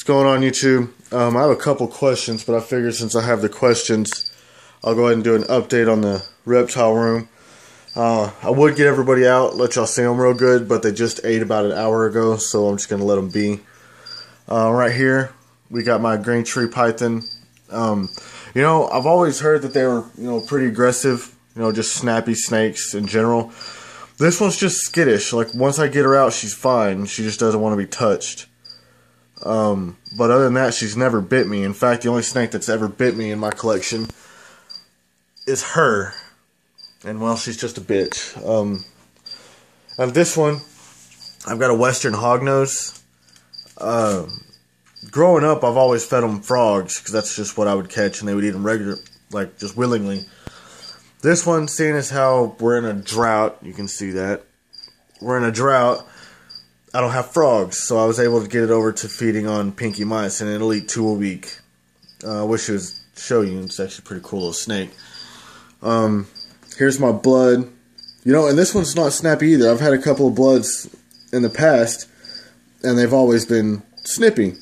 What's going on, YouTube? I have a couple questions, but I figured since I have the questions, I'll go ahead and do an update on the reptile room. I would get everybody out, let y'all see them real good, but they just ate about an hour ago, so I'm just going to let them be. Right here, we got my green tree python. I've always heard that they were, pretty aggressive, just snappy snakes in general. This one's just skittish. Like, once I get her out, she's fine. She just doesn't want to be touched. But other than that, she's never bit me. In fact, the only snake that's ever bit me in my collection is her. And, well, she's just a bitch. And this one, I've got a western hognose. Growing up, I've always fed them frogs, because that's just what I would catch, and they would eat them regular, like, just willingly. This one, seeing as how we're in a drought, you can see that. We're in a drought. I don't have frogs, so I was able to get it over to feeding on pinky mice, and it'll eat 2 a week. I wish it would show you. It's actually a pretty cool little snake. Here's my blood. And this one's not snappy either. I've had a couple of bloods in the past, and they've always been snippy.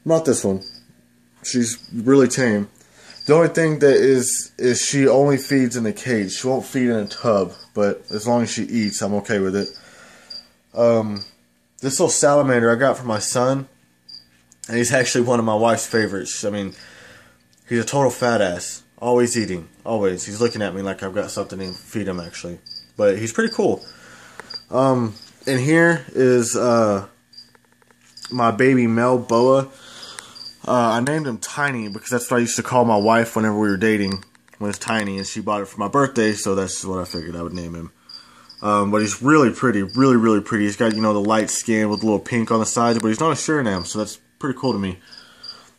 Not this one. She's really tame. The only thing that is she only feeds in the cage. She won't feed in a tub, but as long as she eats, I'm okay with it. This little salamander I got from my son, and he's actually one of my wife's favorites. I mean, he's a total fat ass. Always eating. Always. He's looking at me like I've got something to feed him, actually. But he's pretty cool. And here is my baby male boa. I named him Tiny because that's what I used to call my wife whenever we were dating. When it's Tiny, and she bought it for my birthday, so that's what I figured I would name him. But he's really pretty, really, really pretty. He's got, the light skin with a little pink on the sides, but he's not a Suriname, so that's pretty cool to me.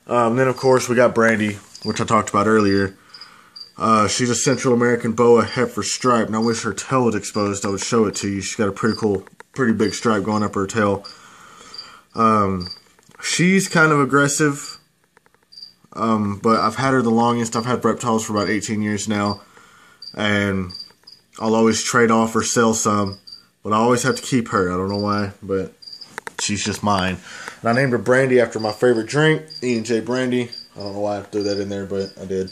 Then, of course, we got Brandy, which I talked about earlier. She's a Central American boa heifer stripe, and I wish her tail was exposed. I would show it to you. She's got a pretty cool, pretty big stripe going up her tail. She's kind of aggressive, but I've had her the longest. I've had reptiles for about 18 years now, and I'll always trade off or sell some, but I always have to keep her. I don't know why, but she's just mine. And I named her Brandy after my favorite drink, E&J Brandy. I don't know why I threw that in there, but I did.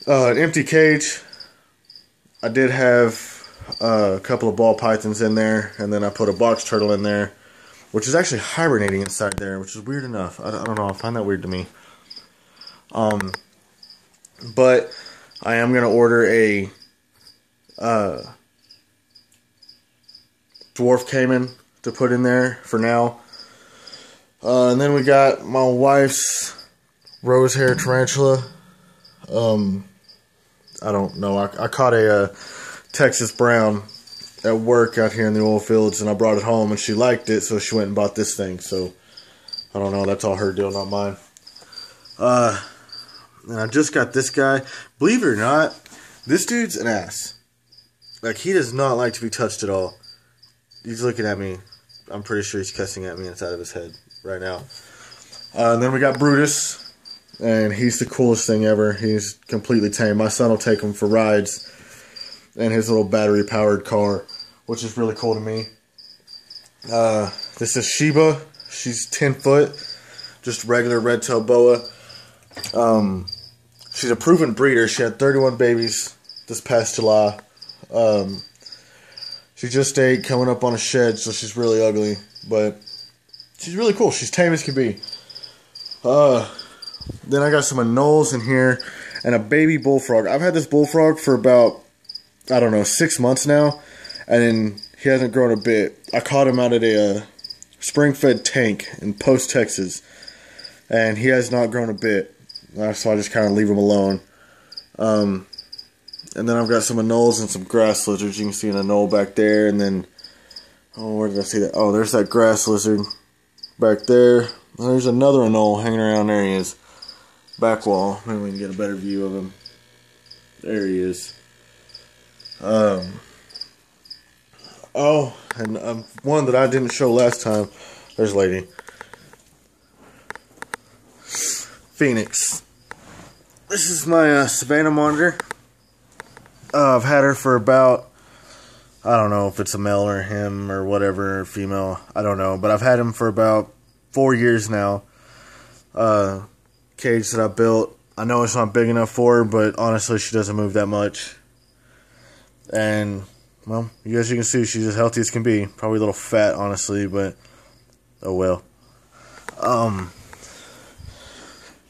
An empty cage. I did have a couple of ball pythons in there, and then I put a box turtle in there, which is actually hibernating inside there, which is weird enough. I don't know. I find that weird to me. But I am going to order a dwarf caiman to put in there for now. And then we got my wife's rose hair tarantula. I don't know. I caught a Texas brown at work out here in the oil fields, and I brought it home, and she liked it, so she went and bought this thing. So I don't know. That's all her deal, not mine. And I just got this guy. Believe it or not, this dude's an ass. Like, he does not like to be touched at all. He's looking at me. I'm pretty sure he's cussing at me inside of his head right now. And then we got Brutus, and he's the coolest thing ever. He's completely tame. My son will take him for rides in his little battery-powered car, which is really cool to me. This is Sheba. She's 10 foot, just regular red-tailed boa. She's a proven breeder. She had 31 babies this past July. She just ate, coming up on a shed, so she's really ugly, but she's really cool. She's tame as can be. Then I got some anoles in here and a baby bullfrog. I've had this bullfrog for about, 6 months now, and he hasn't grown a bit. I caught him out at a spring-fed tank in Post, Texas, and he has not grown a bit, so I just kind of leave him alone. And then I've got some anoles and some grass lizards. You can see an anole back there, and then, where did I see that? Oh, there's that grass lizard back there. And there's another anole hanging around. There he is. Back wall. Maybe we can get a better view of him. There he is. And one that I didn't show last time. There's Lady. Phoenix. This is my Savannah monitor. I've had her for about, I don't know if it's a male or him or whatever, or female, I don't know, but I've had him for about 4 years now. Cage that I built. I know it's not big enough for her, but honestly, she doesn't move that much. And, well, as you can see, she's as healthy as can be. Probably a little fat, honestly, but oh well.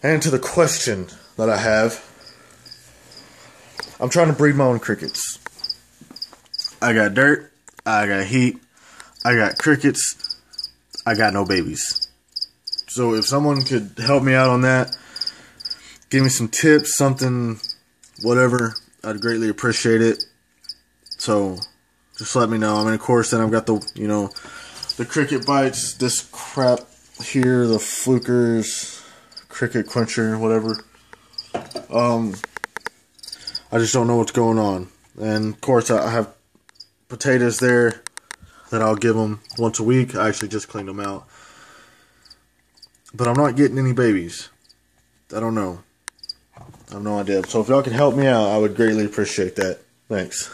And to the question that I have, I'm trying to breed my own crickets. I got dirt, I got heat, I got crickets, I got no babies. So if someone could help me out on that, give me some tips, something, whatever, I'd greatly appreciate it. So just let me know. I mean, of course, then I've got the, the cricket bites, this crap here, the flukers, cricket quencher, whatever. I just don't know what's going on. And of course, I have potatoes there that I'll give them once a week. I actually just cleaned them out. But I'm not getting any babies. I don't know. I have no idea. So if y'all can help me out, I would greatly appreciate that. Thanks.